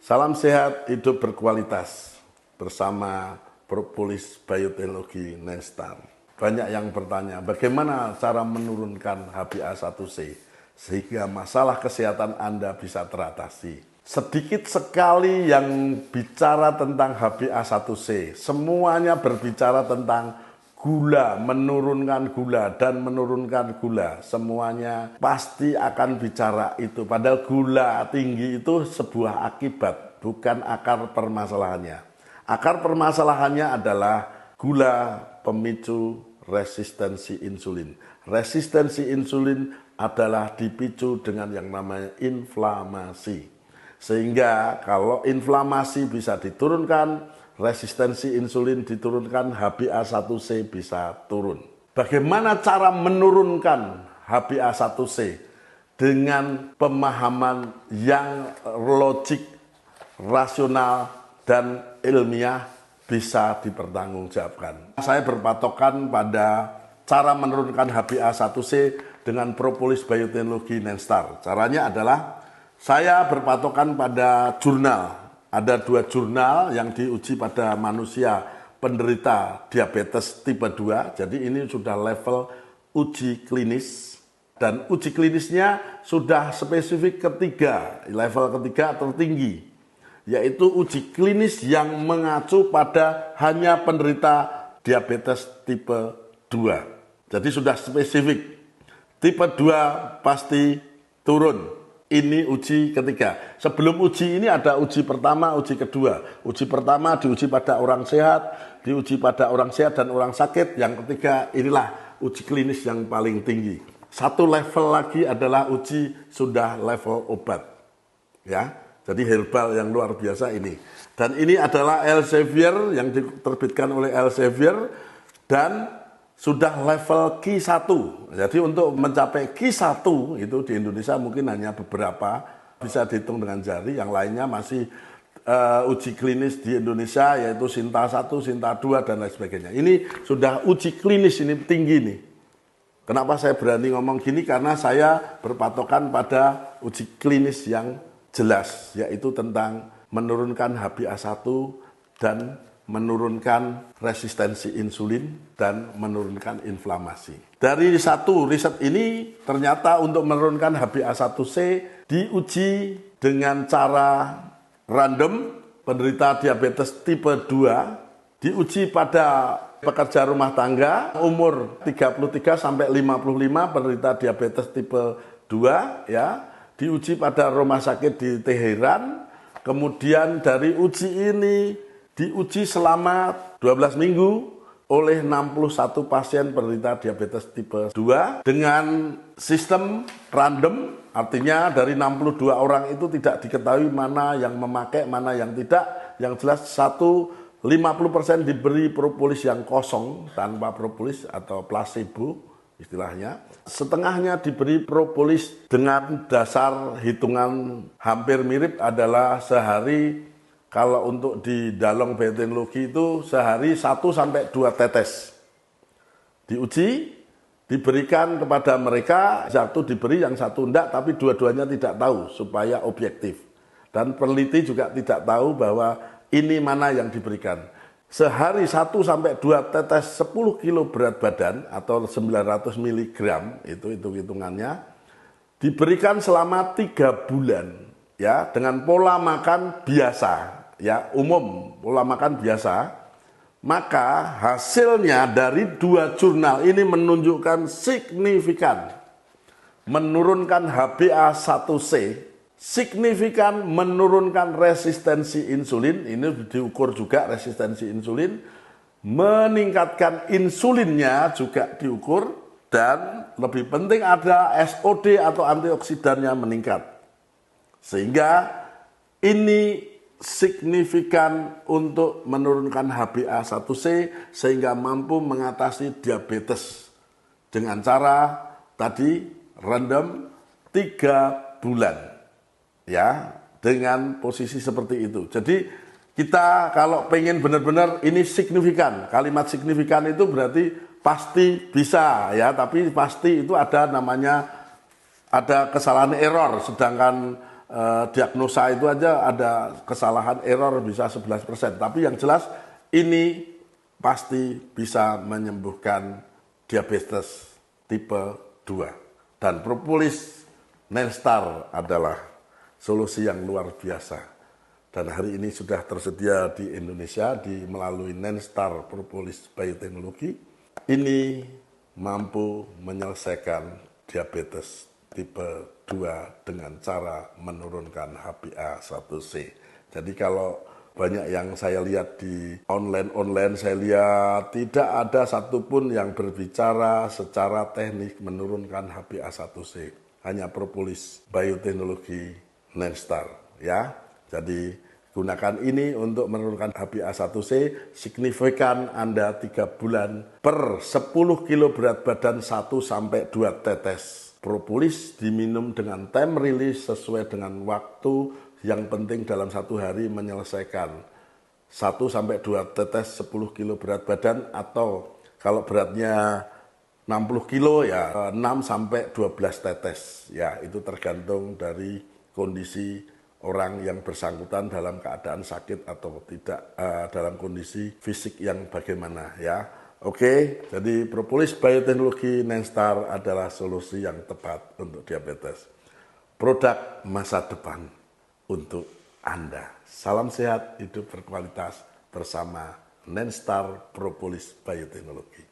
Salam sehat, hidup berkualitas bersama Propolis Bioteknologi Nenstar. Banyak yang bertanya, bagaimana cara menurunkan HbA1c sehingga masalah kesehatan Anda bisa teratasi. Sedikit sekali yang bicara tentang HbA1c, semuanya berbicara tentang gula, menurunkan gula dan menurunkan gula. Semuanya pasti akan bicara itu. Padahal gula tinggi itu sebuah akibat, bukan akar permasalahannya. Akar permasalahannya adalah gula pemicu resistensi insulin. Resistensi insulin adalah dipicu dengan yang namanya inflamasi. Sehingga kalau inflamasi bisa diturunkan, resistensi insulin diturunkan, HbA1c bisa turun. Bagaimana cara menurunkan HbA1c? Dengan pemahaman yang logik, rasional, dan ilmiah bisa dipertanggungjawabkan. Saya berpatokan pada cara menurunkan HbA1c dengan Propolis Bioteknologi Nenstar. Caranya adalah saya berpatokan pada jurnal. Ada 2 jurnal yang diuji pada manusia penderita diabetes tipe 2. Jadi ini sudah level uji klinis. Dan uji klinisnya sudah spesifik ketiga, level ketiga tertinggi. Yaitu uji klinis yang mengacu pada hanya penderita diabetes tipe 2. Jadi sudah spesifik. Tipe 2 pasti turun. Ini uji ketiga. Sebelum uji ini ada uji pertama, uji kedua. Uji pertama diuji pada orang sehat, diuji pada orang sehat dan orang sakit. Yang ketiga inilah uji klinis yang paling tinggi. Satu level lagi adalah uji sudah level obat. Ya, jadi herbal yang luar biasa ini. Dan ini adalah Elsevier yang diterbitkan oleh Elsevier dan sudah level Q1. Jadi untuk mencapai Q1 itu di Indonesia mungkin hanya beberapa, bisa dihitung dengan jari. Yang lainnya masih uji klinis di Indonesia, yaitu Sinta 1, Sinta 2, dan lain sebagainya. Ini sudah uji klinis, ini tinggi nih. Kenapa saya berani ngomong gini? Karena saya berpatokan pada uji klinis yang jelas, yaitu tentang menurunkan HbA1 dan menurunkan resistensi insulin dan menurunkan inflamasi. Dari satu riset ini ternyata untuk menurunkan HbA1c diuji dengan cara random. Penderita diabetes tipe 2 diuji pada pekerja rumah tangga umur 33 sampai 55, penderita diabetes tipe 2 ya, diuji pada rumah sakit di Teheran. Kemudian dari uji ini diuji selama 12 minggu oleh 61 pasien penderita diabetes tipe 2 dengan sistem random, artinya dari 62 orang itu tidak diketahui mana yang memakai, mana yang tidak. Yang jelas 50% diberi propolis yang kosong tanpa propolis atau placebo istilahnya. Setengahnya diberi propolis dengan dasar hitungan hampir mirip adalah sehari. Kalau untuk di Dalong Bioteknologi itu sehari 1-2 tetes. Diuji, diberikan kepada mereka, satu diberi, yang satu enggak, tapi dua-duanya tidak tahu supaya objektif. Dan peneliti juga tidak tahu bahwa ini mana yang diberikan. Sehari 1-2 tetes 10 kilo berat badan atau 900 mg, itu hitung-hitungannya, diberikan selama 3 bulan. Ya, dengan pola makan biasa, ya umum, pola makan biasa, maka hasilnya dari 2 jurnal ini menunjukkan signifikan menurunkan HbA1c, signifikan menurunkan resistensi insulin, ini diukur juga resistensi insulin, meningkatkan insulinnya juga diukur, dan lebih penting ada SOD atau antioksidannya meningkat. Sehingga ini signifikan untuk menurunkan HbA1c sehingga mampu mengatasi diabetes dengan cara tadi random 3 bulan. Ya, dengan posisi seperti itu. Jadi kita kalau pengen benar-benar ini signifikan, kalimat signifikan itu berarti pasti bisa ya, tapi pasti itu ada namanya, ada kesalahan error, sedangkan diagnosa itu aja ada kesalahan error bisa 11%. Tapi yang jelas ini pasti bisa menyembuhkan diabetes tipe 2. Dan propolis Nenstar adalah solusi yang luar biasa. Dan hari ini sudah tersedia di Indonesia melalui Nenstar Propolis Bioteknologi. Ini mampu menyelesaikan diabetes tipe 2 dengan cara menurunkan HbA1c. Jadi kalau banyak yang saya lihat di online saya lihat tidak ada satupun yang berbicara secara teknik menurunkan HbA1c. Hanya propolis bioteknologi Nenstar, ya. Jadi gunakan ini untuk menurunkan HbA1c signifikan Anda 3 bulan per 10 kilo berat badan 1-2 tetes. Propolis diminum dengan time release sesuai dengan waktu yang penting dalam 1 hari menyelesaikan 1-2 tetes 10 kilo berat badan atau kalau beratnya 60 kilo ya 6-12 tetes. Ya, itu tergantung dari kondisi orang yang bersangkutan dalam keadaan sakit atau tidak, dalam kondisi fisik yang bagaimana ya. Oke, jadi propolis bioteknologi Nenstar adalah solusi yang tepat untuk diabetes. Produk masa depan untuk Anda. Salam sehat, hidup berkualitas bersama Nenstar Propolis Bioteknologi.